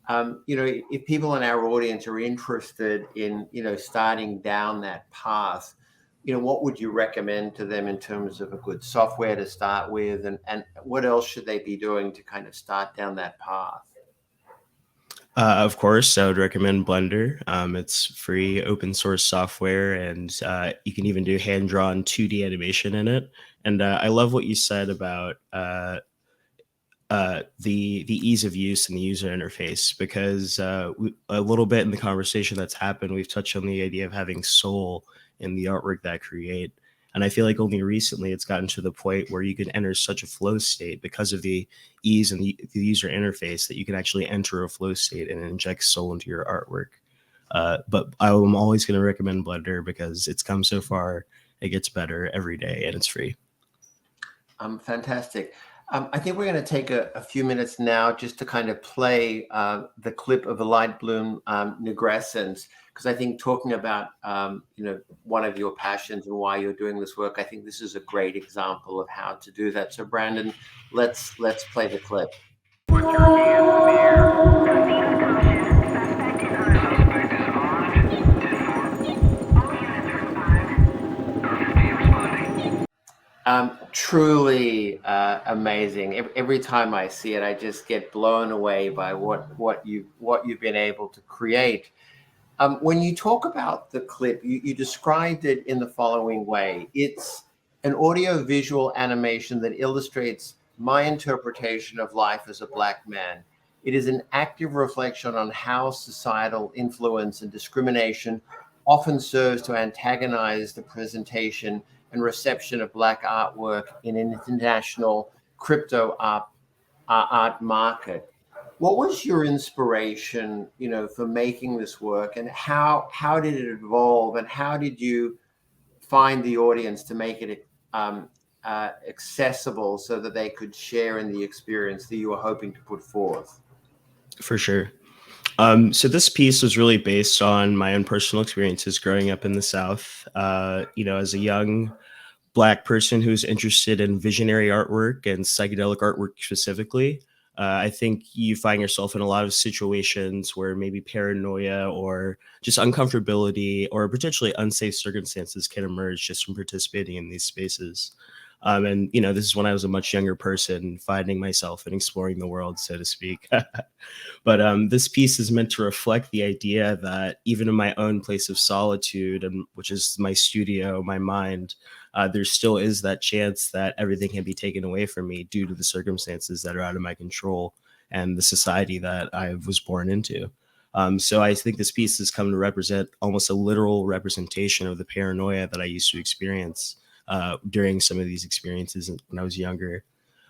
If people in our audience are interested in, starting down that path, what would you recommend to them in terms of a good software to start with, and what else should they be doing to kind of start down that path? Of course, I would recommend Blender. It's free open source software, and you can even do hand-drawn 2D animation in it. And I love what you said about the ease of use and the user interface, because a little bit in the conversation that's happened, we've touched on the idea of having soul in the artwork that I create. And I feel like only recently it's gotten to the point where you can enter such a flow state because of the ease and the user interface that you can actually enter a flow state and inject soul into your artwork. But I'm always going to recommend Blender because it's come so far. It gets better every day and it's free. Fantastic. I think we're going to take a few minutes now just to kind of play the clip of the light bloom nigrescens, because I think talking about one of your passions and why you're doing this work, I think this is a great example of how to do that. So Brandon, let's play the clip. Truly amazing. Every time I see it, I just get blown away by what you've been able to create. When you talk about the clip, you described it in the following way. It's an audio-visual animation that illustrates my interpretation of life as a Black man. It is an active reflection on how societal influence and discrimination often serves to antagonize the presentation and reception of Black artwork in an international crypto art art market. What was your inspiration, for making this work, and how did it evolve, and how did you find the audience to make it accessible so that they could share in the experience that you were hoping to put forth? For sure. So this piece was really based on my own personal experiences growing up in the South. As a young Black person who's interested in visionary artwork and psychedelic artwork specifically, I think you find yourself in a lot of situations where maybe paranoia or just uncomfortability or potentially unsafe circumstances can emerge just from participating in these spaces. And this is when I was a much younger person, finding myself and exploring the world, so to speak. But this piece is meant to reflect the idea that even in my own place of solitude, and which is my studio, my mind, there still is that chance that everything can be taken away from me due to the circumstances that are out of my control and the society that I was born into. So I think this piece has come to represent almost a literal representation of the paranoia that I used to experience during some of these experiences when I was younger.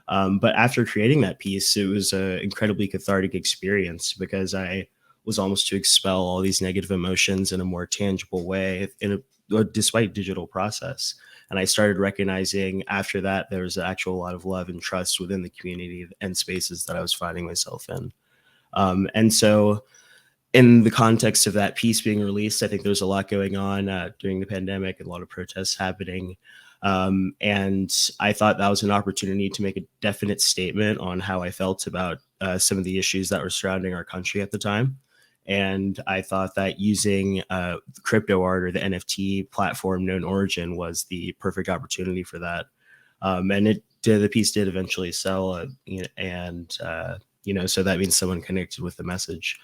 But after creating that piece, it was an incredibly cathartic experience because I was almost to expel all these negative emotions in a more tangible way despite digital process. And I started recognizing after that there was actual lot of love and trust within the community and spaces that I was finding myself in. And so in the context of that piece being released, I think there's a lot going on during the pandemic and a lot of protests happening. And I thought that was an opportunity to make a definite statement on how I felt about some of the issues that were surrounding our country at the time. And I thought that using crypto art or the NFT platform Known Origin was the perfect opportunity for that. And the piece did eventually sell, so that means someone connected with the message.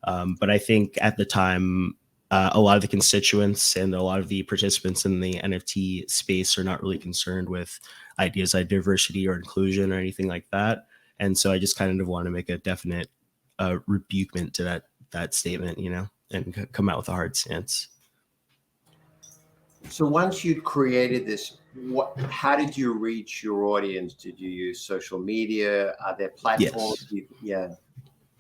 But I think at the time, a lot of the constituents and a lot of the participants in the NFT space are not really concerned with ideas like diversity or inclusion or anything like that. And so I just kind of want to make a definite rebukement to that statement, and come out with a hard stance. So once you'd created this, how did you reach your audience? Did you use social media? Are there platforms? Yes.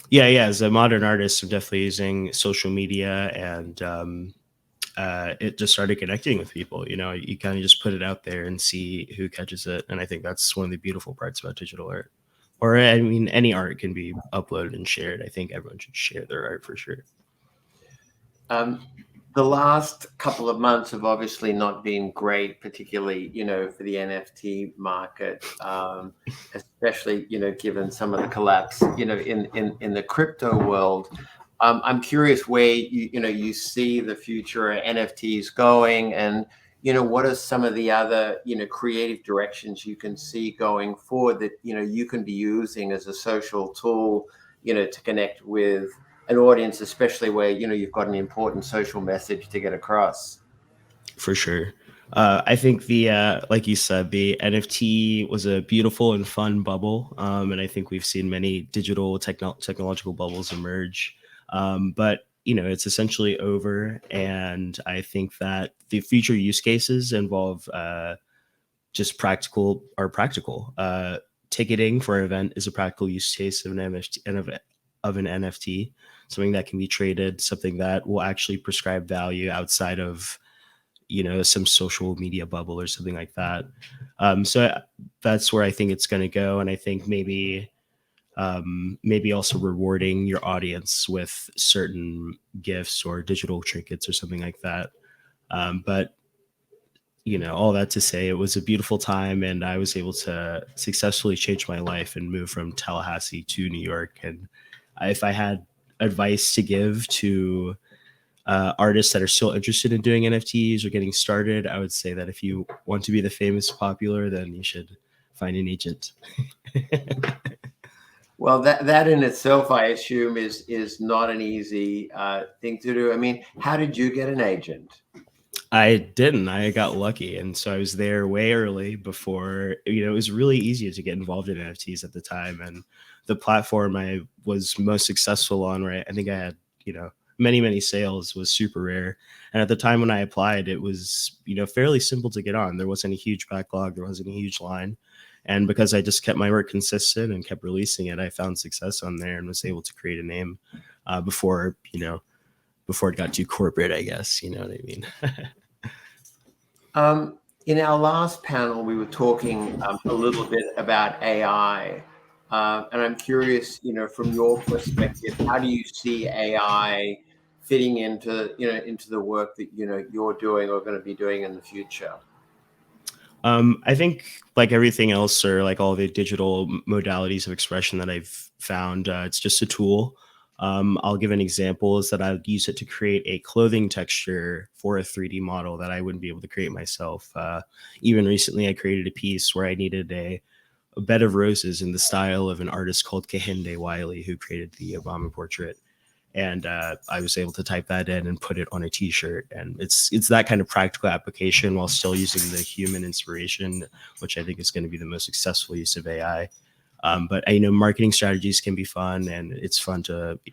Yeah. As a modern artist, I'm definitely using social media, and it just started connecting with people. You kind of just put it out there and see who catches it. And I think that's one of the beautiful parts about digital art. Or, I mean, any art can be uploaded and shared. I think everyone should share their art for sure. The last couple of months have obviously not been great, particularly, for the NFT market, especially, given some of the collapse, in the crypto world. I'm curious where you see the future of NFTs going, and what are some of the other creative directions you can see going forward that you can be using as a social tool to connect with an audience, especially where you've got an important social message to get across. For sure. I think like you said, the NFT was a beautiful and fun bubble, and I think we've seen many digital technological bubbles emerge. But it's essentially over, and I think that the future use cases involve just practical. Ticketing for an event is a practical use case of an NFT, something that can be traded, something that will actually prescribe value outside of some social media bubble or something like that. So that's where I think it's going to go, and I think maybe also rewarding your audience with certain gifts or digital trinkets or something like that. But all that to say, it was a beautiful time, and I was able to successfully change my life and move from Tallahassee to New York. And if I had advice to give to artists that are still interested in doing NFTs or getting started, I would say that if you want to be the famous popular, then you should find an agent. Well, that in itself, I assume, is not an easy thing to do. I mean, how did you get an agent? I didn't. I got lucky. And so I was there way early before, it was really easy to get involved in NFTs at the time. And the platform I was most successful on, right, I think I had, many, many sales, was super rare. And at the time when I applied, it was, fairly simple to get on. There wasn't a huge backlog. There wasn't a huge line. And because I just kept my work consistent and kept releasing it, I found success on there and was able to create a name before it got too corporate, I guess. You know what I mean? In our last panel, we were talking a little bit about AI, and I'm curious, from your perspective, how do you see AI fitting into the work that you're doing or going to be doing in the future? I think like everything else, or like all the digital modalities of expression that I've found, it's just a tool. I'll give an example is that I'd use it to create a clothing texture for a 3D model that I wouldn't be able to create myself. Even recently, I created a piece where I needed a bed of roses in the style of an artist called Kehinde Wiley, who created the Obama portrait. And I was able to type that in and put it on a T-shirt, and it's that kind of practical application while still using the human inspiration, which I think is going to be the most successful use of AI. But marketing strategies can be fun, and it's fun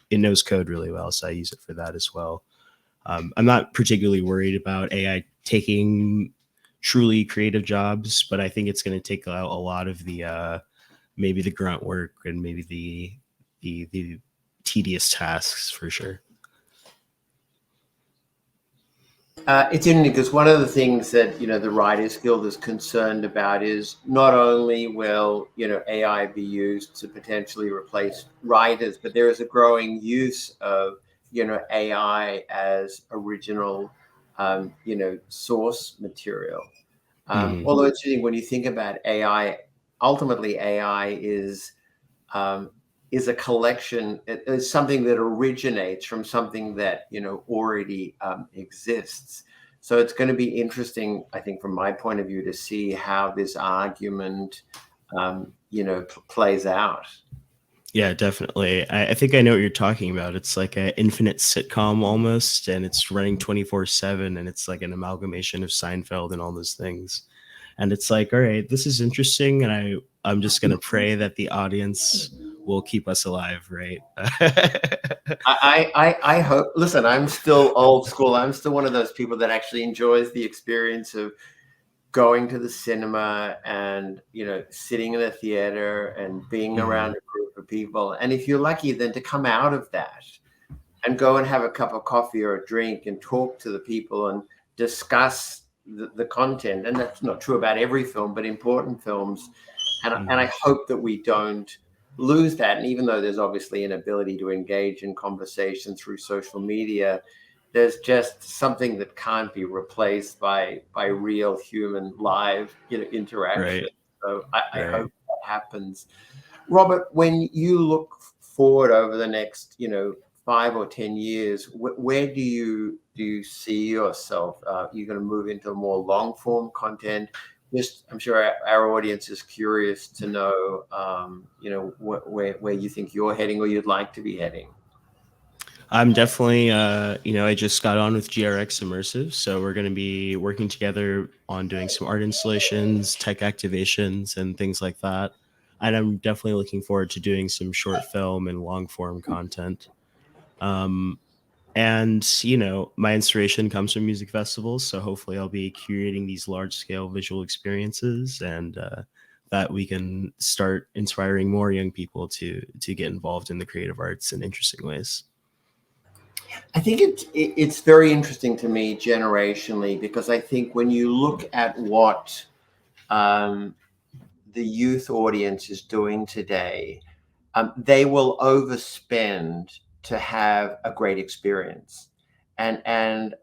it knows code really well, so I use it for that as well. I'm not particularly worried about AI taking truly creative jobs, but I think it's going to take a lot of the maybe the grunt work and maybe the tedious tasks for sure. It's interesting because one of the things that the Writers Guild is concerned about is not only will AI be used to potentially replace writers, but there is a growing use of AI as original source material. Although it's interesting when you think about AI, ultimately AI is a collection, is something that originates from something that already exists. So it's going to be interesting, I think, from my point of view, to see how this argument plays out. Yeah, definitely. I think I know what you're talking about. It's like an infinite sitcom almost, and it's running 24/7, and it's like an amalgamation of Seinfeld and all those things. And it's like, all right, this is interesting, and I'm just going to pray that the audience will keep us alive, right? I hope. Listen, I'm still old school. I'm still one of those people that actually enjoys the experience of going to the cinema and sitting in a theater and being around a group of people. And if you're lucky, then to come out of that and go and have a cup of coffee or a drink and talk to the people and discuss the content. And that's not true about every film, but important films. And I hope that we don't lose that. And even though there's obviously an ability to engage in conversation through social media, there's just something that can't be replaced by real human live interaction. Right. So I hope that happens. Robert, when you look forward over the next 5 or 10 years, where do you see yourself? You're going to move into more long form content. I'm sure our audience is curious to know, where you think you're heading or you'd like to be heading. I'm definitely, I just got on with GRX Immersive, so we're going to be working together on doing some art installations, tech activations, and things like that. And I'm definitely looking forward to doing some short film and long form content. And my inspiration comes from music festivals, so hopefully I'll be curating these large scale visual experiences, and that we can start inspiring more young people to get involved in the creative arts in interesting ways. I think it's very interesting to me generationally, because I think when you look at what the youth audience is doing today, they will overspend to have a great experience. And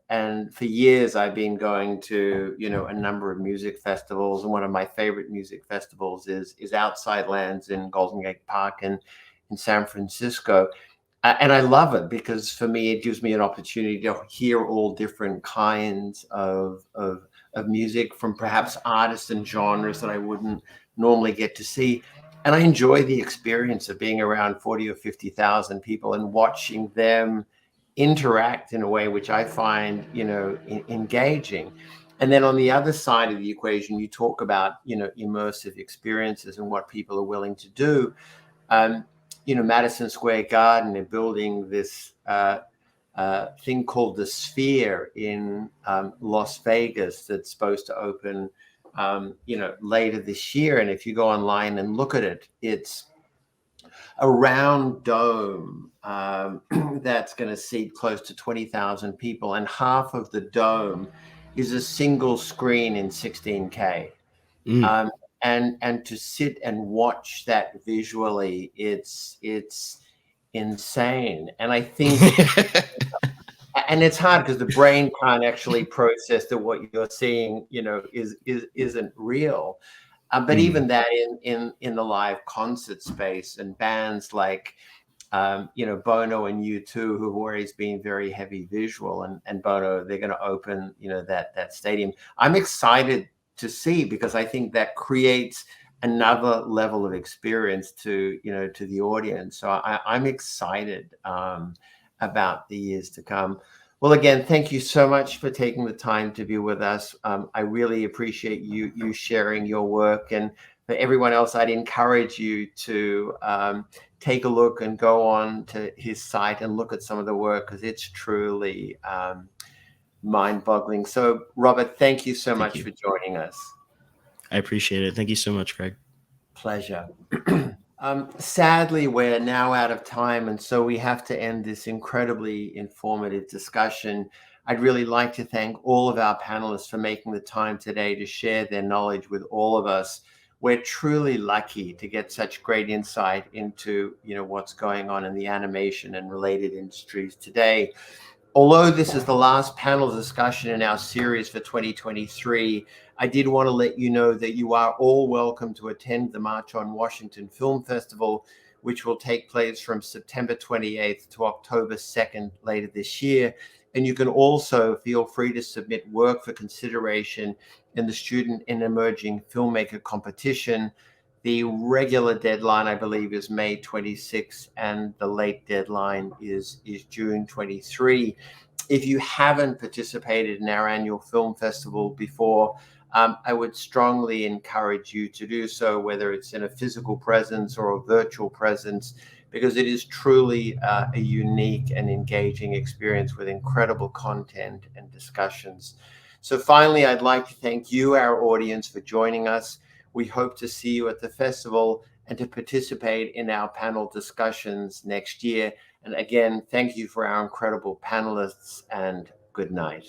for years I've been going to a number of music festivals, and one of my favorite music festivals is Outside Lands in Golden Gate Park in San Francisco. And I love it because for me, it gives me an opportunity to hear all different kinds of music from perhaps artists and genres that I wouldn't normally get to see. And I enjoy the experience of being around 40 or 50,000 people and watching them interact in a way which I find, engaging. And then on the other side of the equation, you talk about, immersive experiences and what people are willing to do. Madison Square Garden are building this thing called the Sphere in Las Vegas that's supposed to open later this year. And if you go online and look at it, it's a round dome that's going to seat close to 20,000 people, and half of the dome is a single screen in 16K. And to sit and watch that visually, it's insane. And I think, and it's hard because the brain can't actually process that what you're seeing, isn't real. But even that in the live concert space, and bands like, Bono and U2, who've always been very heavy visual, and Bono, they're going to open, that stadium. I'm excited to see, because I think that creates another level of experience to the audience. So I'm excited about the years to come. Well, again, thank you so much for taking the time to be with us. I really appreciate you sharing your work. And for everyone else, I'd encourage you to take a look and go on to his site and look at some of the work, because it's truly mind-boggling. So, Robert, thank you so much for joining us. I appreciate it. Thank you so much, Craig. Pleasure. Sadly, we're now out of time, and so we have to end this incredibly informative discussion. I'd really like to thank all of our panelists for making the time today to share their knowledge with all of us. We're truly lucky to get such great insight into, what's going on in the animation and related industries today. Although this is the last panel discussion in our series for 2023, I did want to let you know that you are all welcome to attend the March on Washington Film Festival, which will take place from September 28th to October 2nd later this year. And you can also feel free to submit work for consideration in the Student and Emerging Filmmaker competition. The regular deadline, I believe, is May 26th, and the late deadline is June 23. If you haven't participated in our annual film festival before, I would strongly encourage you to do so, whether it's in a physical presence or a virtual presence, because it is truly a unique and engaging experience with incredible content and discussions. So finally, I'd like to thank you, our audience, for joining us. We hope to see you at the festival and to participate in our panel discussions next year. And again, thank you for our incredible panelists, and good night.